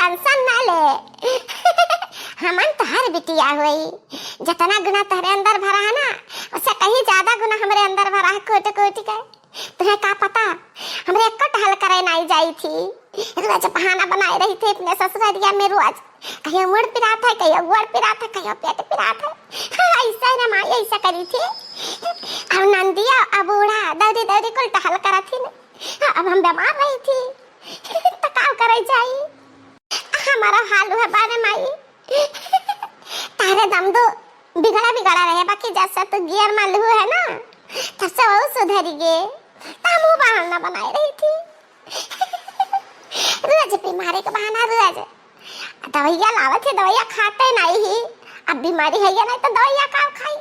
Tension ना ले। हमन तोहर बिटिया हुई, जितना गुना तेरे अंदर भरा है ना उससे कहीं ज्यादा गुना हमारे अंदर भरा है कोटि कोटि का। तुम्हें क्या पता हमरे एक टहल करे नहीं जाई थी, रोज बहाना बनाए रही थी अपने ससुरालिया में, रोज कहीं मुड़ पिरा था, कहीं गोड़ पिरा था, कहीं पेट पिरा था। हाँ, ऐसा ना माँ ऐसा करी थी। अब नंदिया अब बूढ़ा दौड़ी दौड़ी कुल टहल करा थी ना। अब हम बीमार रही थी तो क्या करे जाई, हमारा हाल हुआ बारे माई। तारे दम दो बिगड़ा बिगड़ा रहे, बाकी जैसा तो गियर मालू है ना तब से वो सुधरी गे, मुँह बहाना बनाए रही थी। रोज बीमारी का बहाना, रोज दवाइयाँ लावत है, दवाइयाँ खाते नहीं ही। अब बीमारी है या नहीं तो दवाइयाँ का खाई।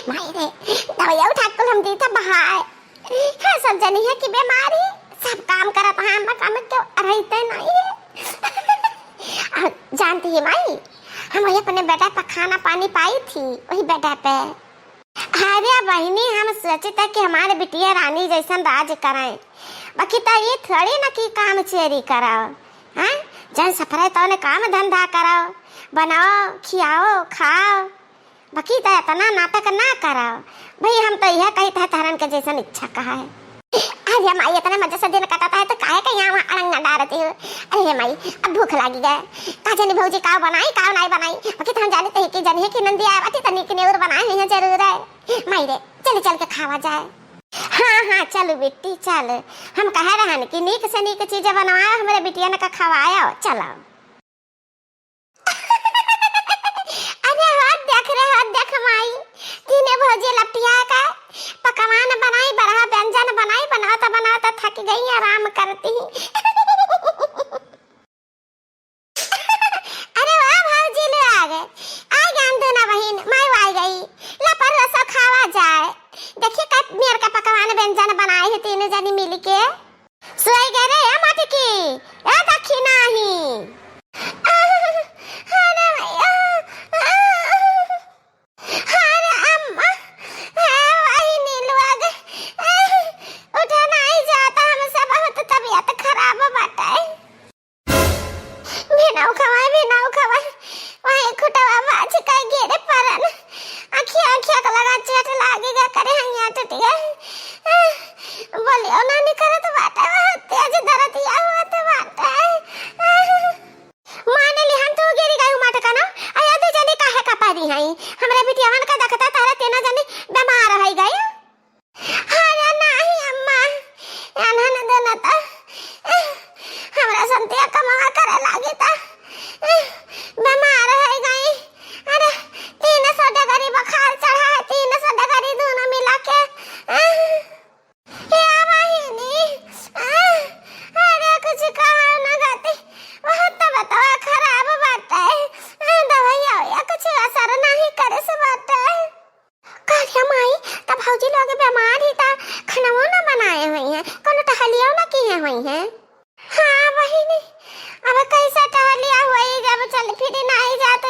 माई रे दवाइयाँ उठा कर हम दी था बाहर। हाँ, सब जनी है कि बीमारी सब काम करत है, हम काम क्यों रहते नहीं है। जानती है माई, हम वही अपने बेटा पर खाना पानी पाई थी, वही बेटा पे। अरे बहनी, हम सोचे थे कि हमारे बिटिया रानी जैसा राज कराएं, बाकी तो ये थोड़ी ना कि काम चोरी कराओ। हाँ, जन सफर तो ने काम धंधा कराओ, बनाओ खियाओ खाओ, बाकी तो इतना नाटक ना कराओ। भाई हम तो यह कही था तारन के जैसा इच्छा कहा है। अरे माई, इतना मजे से दिन कटाता है तो काहे के यहाँ अड़ंगा डालती हो। अरे माई, अब भूख लगी है, का जाने भौजी का बनाई का नहीं बनाई, बाकी तो हम जाने थे कि जन है कि नंदी आती तनी के नेवर बनाए हैं जरूर है। माई रे चल चल के खावा जाए। हाँ हाँ चलो बेटी चल, हम कह रहे हैं कि नीक से नीक चीजें बनवाया हमारे बिटिया ने का खवाया, चलो। अरे हाथ देख माई, तीने भौजी लपटिया का पकवान बनाई, बड़ा व्यंजन बनाई, बनाता थक गई, आराम करती। अरे वाह भौजी ले आ गए, आ गए दोनों बहन, माई आ गई, ला पर रसो खावा जाए। देखिए का मेरे का पकवान व्यंजन बनाए है तीनों जनी मिल के। सोई गए रे माटी की, या देखी नहीं। हमरा बिटियावन का देखता तारा तेना जानी बीमार रह गई। अरे नहीं अम्मा, याना न देना था, हमरा संतिया कमा करे लागी था, बीमार रह गई। अरे 300 डगरी बुखार चढ़ा है, 300 डगरी दोनों मिला के। या बहिनी, अरे कुछ कहा न गाती, बहुत तो बतावा खराब बात है, दवाइया या कुछ असर नहीं करे से बात है। क्या माई, तब भौजी लोग बीमार ही था, खाना ना बनाए हुई हैं, कोनो टहलिया ना किए हुई हैं। हाँ बहिनी, अब कैसा टहलिया हुई, जब चल फिर नहीं जात,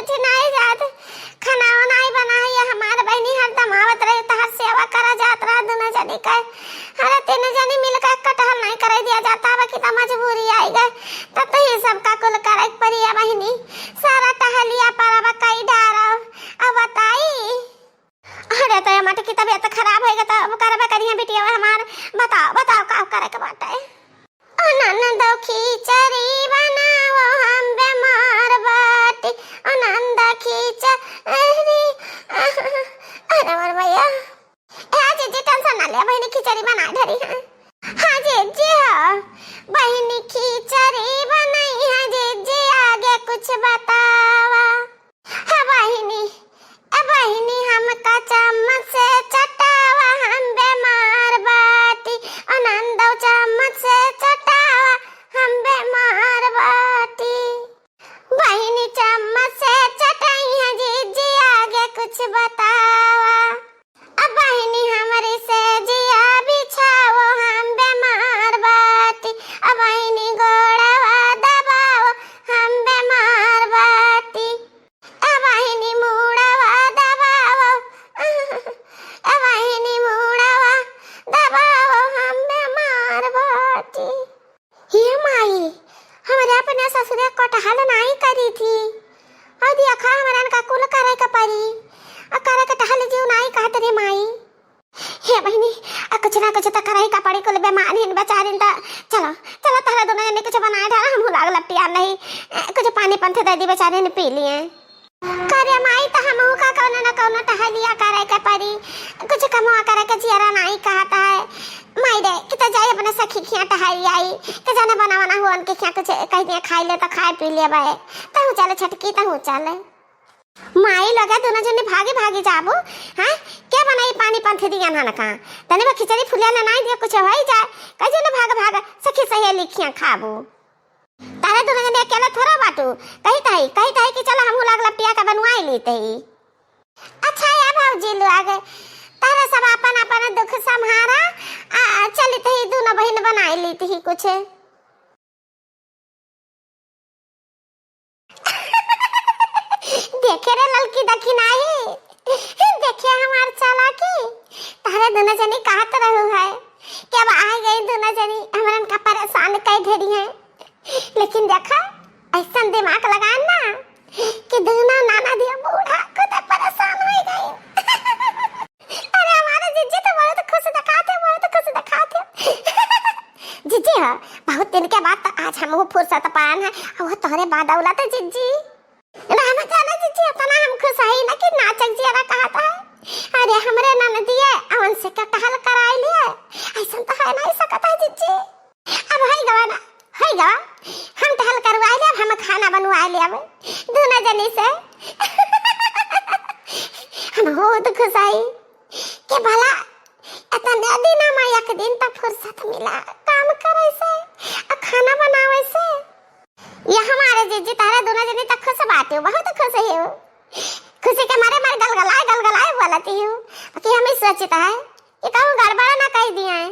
खाना नहीं बनाई है हमारे बहनी, हर दम आवत रहे तहर सेवा करा जात रहा दोनों जनी का। अरे तीनों जनी मिलकर टहल नहीं करे दिया जाता, बाकी तो मजबूरी आई गए, तब तो ये सब का कुल करे पड़ी है बहिनी। सारा टहलिया पर अब कई डारो, अब बताई। अरे तो मट की तबीयत खराब है तो अब करबे करिए बिटिया हमार, बताओ का करे के बात है। आनंद खिचड़ी बनाओ हम बीमार बाटी, आनंद खिचड़ी। अरे मोर भैया, जी टेंशन ना ले, बहनी खिचड़ी बना धरी है। हाँ जी हाँ, बहनी खिचड़ी बनाई है जी, आगे कुछ बतावा। हाँ बहनी हमका चम्मच से चटावा, हम बीमार बाटी, आनंद चम्मच से चटावा, हम बीमार बाटी। बहनी चम्मच से चटाई है जी, आगे कुछ बतावा। अब बहनी हमारी से जिया बिछाओ, हम बीमार बाटी, अब बहनी गोड़ा ससुरे कटहल नहीं करी थी और दिया खा हमारा का कुल करे का परी और करे कटहल जीव नहीं कहत रे माई हे बहनी कुछ ना कुछ तो करे का पड़ी कुल बेमार हिन बेचारिन ता चलो चलो तारा दोनों ने कुछ बनाए ढाला हम लाग लपिया नहीं कुछ पानी पंथे दे दी बेचारे ने पी लिए करे माई तो हम का कौन ना कौन टहलिया करे के परी कुछ कमवा करे के जियारा नहीं कहता है माई दे किता जाए अपने सखी खिया टहली आई के जाने बनावना हो उनके खिया कुछ कह दिया खाई ले तो खाए पी ले बे तहु चले छटकी तहु चले माई लगा दोनों जने भागे भागे जाबो हां क्या बनाई पानी पंथे दिया ना का तने में खिचड़ी फुलिया ना नहीं दिया कुछ होई जाए कह जने भाग भाग सखी सहेली खिया खाबो तारे दोनों जने अकेला थोड़ा बाटू कही ताई कि चलो हम लागला पिया का बनवाई लेते ही अच्छा या भौजी लोग तारे सब अपन अपन दुख संहारा चलते ही दोनों बहन बनाई लेती ही कुछ देखे रे ललकी दखी नहीं देखे हमार चालाकी तारे दोनों जनी कहत रहू है कि अब आ गई दोनों जनी हमरन का परेशान कई ढेरी है लेकिन देखा ऐसा दिमाग लगान ना कि दोनों नाना दिया बूढ़ा को तो परेशान हो गई अरे हमारे जीजी तो बहुत खुश दिखाते जीजी है बहुत दिन के बाद तो आज हम फुर्सत पान है वो तोरे बाद औलाते जीजी रामा जाना जीजी अपना हम खुश है ना कि नाचक जियारा कहता है अरे हमरे ननदिए अवन से कटहल कराई लिए ऐसा तो है नहीं सकता है जीजी अब है गवाना है गा हम टहल करवाए ले हम खाना बनवाए ले अब दोनों जनी से हम बहुत खुश आई कि भला इतना दिन हम एक दिन तक फुर्सत मिला काम करे से और खाना बनावे से ये हमारे जीजी तारे दोनों जनी तक खुश बात है बहुत खुश है खुशी के मारे मारे गलगलाए बोलती हूँ कि हम इस सोचता है कि कहूँ गड़बड़ ना कह दिया है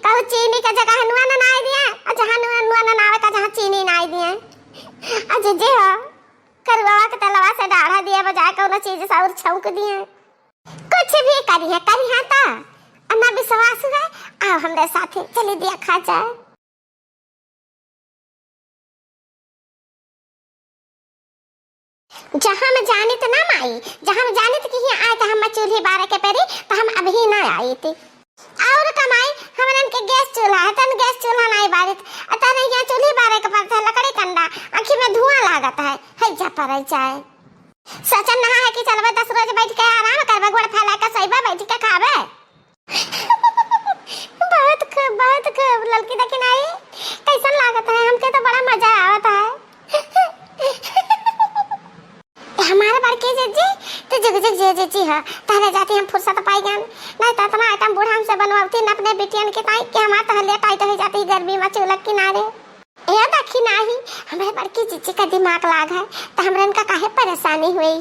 कहूँ चीनी का जगह नुआ ना नाई दिया और जहाँ नुआ ना नावे का जहाँ चीनी नाई दिया और जीजी हो करवा के तलवा से डाढ़ा दिया बजाय कोनो चीज से और छौंक दिए कुछ भी करी है ता अन्ना विश्वास है आओ हमरे साथे चली दिया खा जाए जहाँ मैं जानी तो ना माई जहाँ मैं जानी तो कि यहाँ आए तो हम चूल्हे बारे के पेरी तो हम अभी ना आई थी और कमाई हमन के गैस चूल्हा है तन गैस चूल्हा नहीं बारित अतः यहाँ चूल्हे बारे के पड़ता है लकड़ी कंडा आँखी में धुआं लागता है जा पर जाए सोचन ना है कि चलबे 10 रोज बैठ के आराम करबे गोड़ फैला के सहीबा बैठ के खाबे बहुत खूब लड़की देखी नहीं कैसन लागत है हमके तो बड़ा मजा आवता है हमारे बड़के जीजी तो जग जीजी है तारे जाती हम फुर्सत पाई गन नहीं तो इतना आइटम बूढ़ा हमसे बनवाती न अपने बेटियन के ताई कि हमार तो हले टाइट हो जाती गर्मी में चूल्हा किनारे ये देखी नहीं हमारे बड़की जीजी का दिमाग लाग है तो हमरन का काहे परेशानी हुई